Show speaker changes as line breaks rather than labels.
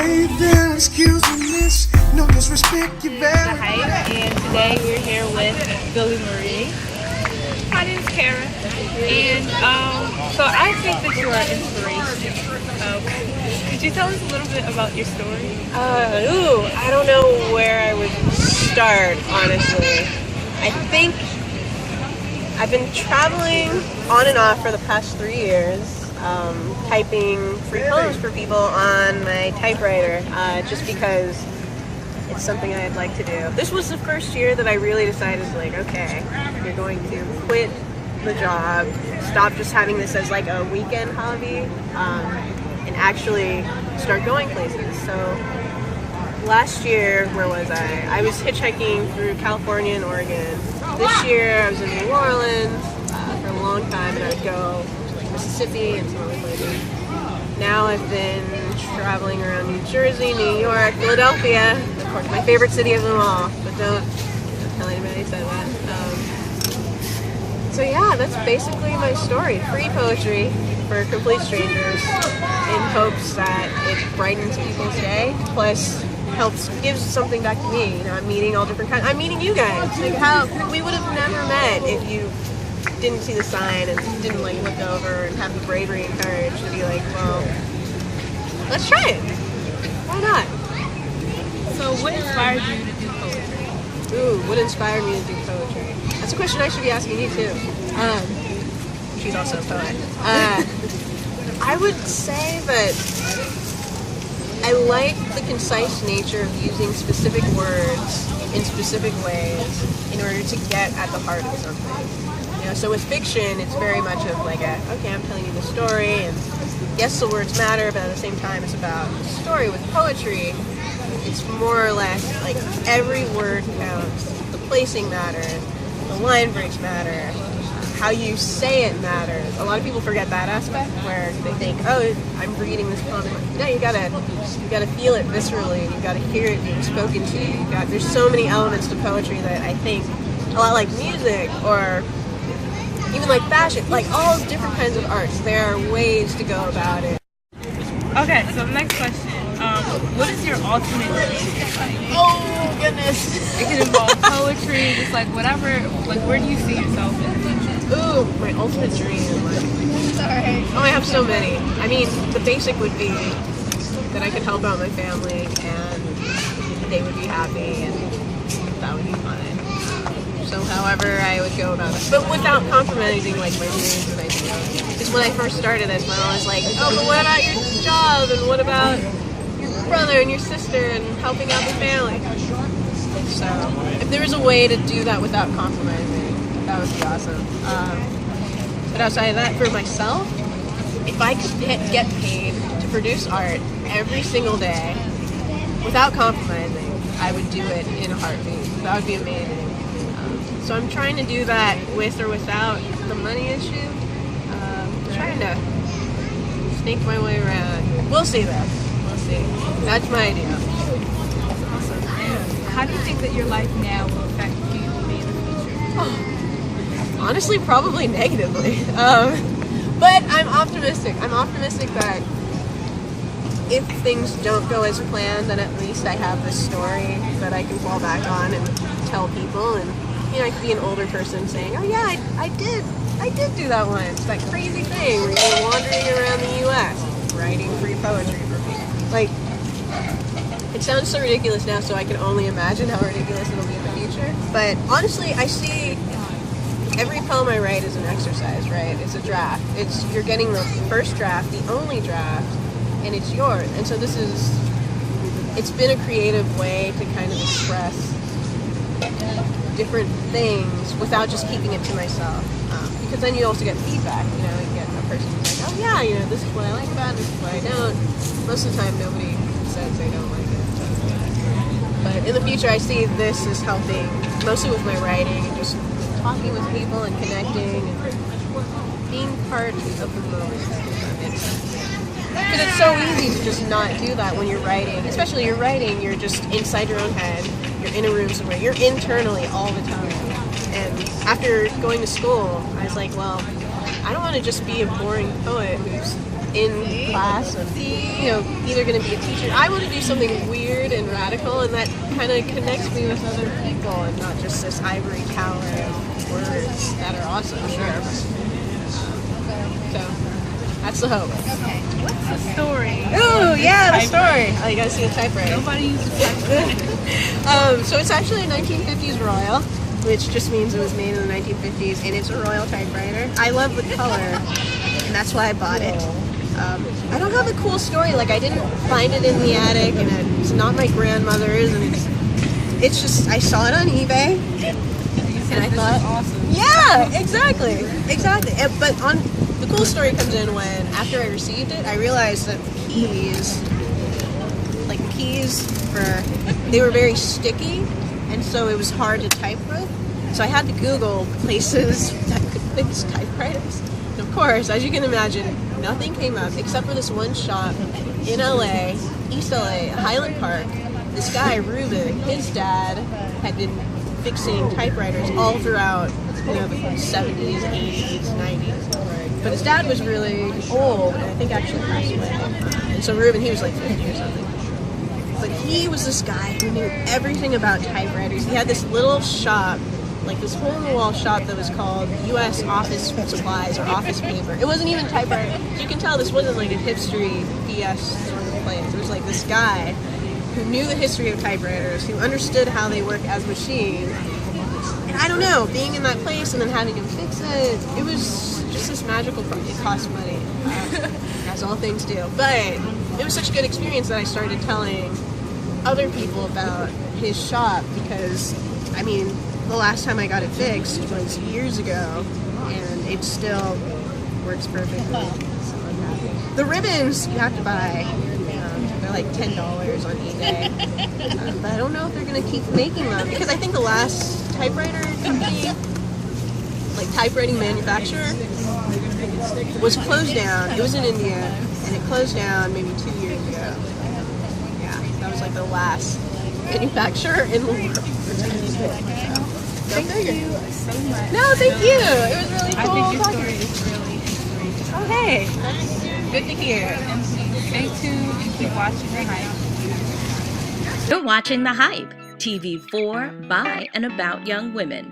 Hey there, excuse me, miss. No disrespect, you
The
better.
Hype, and today we're here with Billy Marie. My name's Kara, and so I think that you are inspirational. Could you tell us a little bit about your story?
I don't know where I would start, honestly. I think I've been traveling on and off for the past 3 years, typing free poems for people on my typewriter, just because it's something I'd like to do. This was the first year that I really decided, like, okay, you're going to quit the job, stop just having this as like a weekend hobby, and actually start going places. So last year, where was I? I was hitchhiking through California and Oregon. This year, I was in New Orleans for a long time, and I would go to like Mississippi and some other places. Now I've been traveling around New Jersey, New York, Philadelphia, of course my favorite city of them all, but don't tell anybody I said that. So yeah, that's basically my story. Free poetry for complete strangers in hopes that it brightens people's day, plus gives something back to me. You know, I'm meeting all different kinds. I'm meeting you guys. Like, how we would have never met if you didn't see the sign and didn't like look over and have the bravery and courage to be like, well, let's try it. Why not?
So what inspired you to do poetry?
Ooh, what inspired me to do poetry? That's a question I should be asking you too. She's also a poet. I would say that I like the concise nature of using specific words in specific ways in order to get at the heart of something. You know, so with fiction, it's very much of like okay, I'm telling you the story, and yes, the words matter, but at the same time, it's about the story. With poetry, it's more or less like every word counts. The placing matters, the line breaks matter, how you say it matters. A lot of people forget that aspect where they think, oh, I'm reading this poem. No, you gotta feel it viscerally, and you gotta hear it being spoken to. There's so many elements to poetry that I think a lot like music or even like fashion, like all different kinds of arts, there are ways to go about it.
Okay, so next question. What is your ultimate dream?
Oh, goodness.
It could involve poetry, just like whatever, like where do you see yourself in the future?
Ooh, my ultimate dream. Sorry. Oh, I have so many. I mean, the basic would be that I could help out my family and they would be happy and that would be fun. So however I would go about it. But without compromising like my dreams and ideas. Because when I first started this, my mom was like, oh, but what about your job? And what about your brother and your sister and helping out the family? So if there was a way to do that without compromising, that would be awesome. But outside of that, for myself, if I could get paid to produce art every single day without compromising, I would do it in a heartbeat. That would be amazing. So I'm trying to do that with or without the money issue. Trying to snake my way around. We'll see though. We'll see. That's my idea.
Awesome. How do you think that your life now will affect who you will be in the future?
Honestly, probably negatively. But I'm optimistic. I'm optimistic that if things don't go as planned, then at least I have this story that I can fall back on and tell people. And you know, I could be an older person saying, oh yeah, I did do that once, that crazy thing where you're wandering around the U.S. writing free poetry for people. Like, it sounds so ridiculous now, so I can only imagine how ridiculous it'll be in the future. But honestly, I see every poem I write is an exercise, right? It's a draft. You're getting the first draft, the only draft, and it's yours. And so it's been a creative way to kind of express different things without just keeping it to myself. Because then you also get feedback, you know, you get a person who's like, oh yeah, you know, this is what I like about it, this is what I don't. Most of the time nobody says they don't like it. But in the future I see this as helping, mostly with my writing and just talking with people and connecting and being part of the moment. Because it's so easy to just not do that when you're writing. Especially you're writing, you're just inside your own head. You're in a room somewhere. You're internally all the time. And after going to school, I was like, well, I don't want to just be a boring poet who's in class of, either going to be a teacher. I want to do something weird and radical, and that kind of connects me with other people, and not just this ivory tower of words that are awesome, sure. So that's the hope.
What's the story?
Ooh, yeah, the story. Oh, you gotta see the typewriter.
Nobody uses typewriter.
So it's actually a 1950s Royal, which just means it was made in the 1950s, and it's a Royal typewriter. I love the color, and that's why I bought it. I don't have a cool story. Like, I didn't find it in the attic, and it's not my grandmother's, and it's just, I saw it on eBay, and I thought,
awesome.
yeah, exactly. But the cool story comes in when, after I received it, I realized that the keys they were very sticky, and so it was hard to type with. So I had to Google places that could fix typewriters. And of course, as you can imagine, nothing came up except for this one shop in LA, East LA, Highland Park. This guy, Ruben, his dad had been fixing typewriters all throughout, the 70s, 80s, 90s. But his dad was really old, and I think actually passed away. And so Ruben, he was like 50 or something. But he was this guy who knew everything about typewriters. He had this little shop, like this hole-in-the-wall shop that was called U.S. Office Supplies or Office Paper. It wasn't even typewriter. You can tell this wasn't like a hipstery BS sort of place. It was like this guy who knew the history of typewriters, who understood how they work as machines. And I don't know, being in that place and then having him fix it, it was just this magical part. It cost money, as all things do. But it was such a good experience that I started telling other people about his shop, because, I mean, the last time I got it fixed was years ago, and it still works perfectly. The ribbons you have to buy. They're like $10 on eBay. But I don't know if they're going to keep making them, because I think the last typewriter company, like typewriting manufacturer, was closed down. It was in India, and it closed down maybe 2 years ago. Yeah, that was like the last manufacturer in the world.
Thank you so much.
No, thank you. It was really cool.
I think your
talking
story
to you.
is really inspirational.
Oh, hey. Good to hear.
And stay tuned and keep watching The Hype.
You're watching The Hype, TV for, by, and about young women.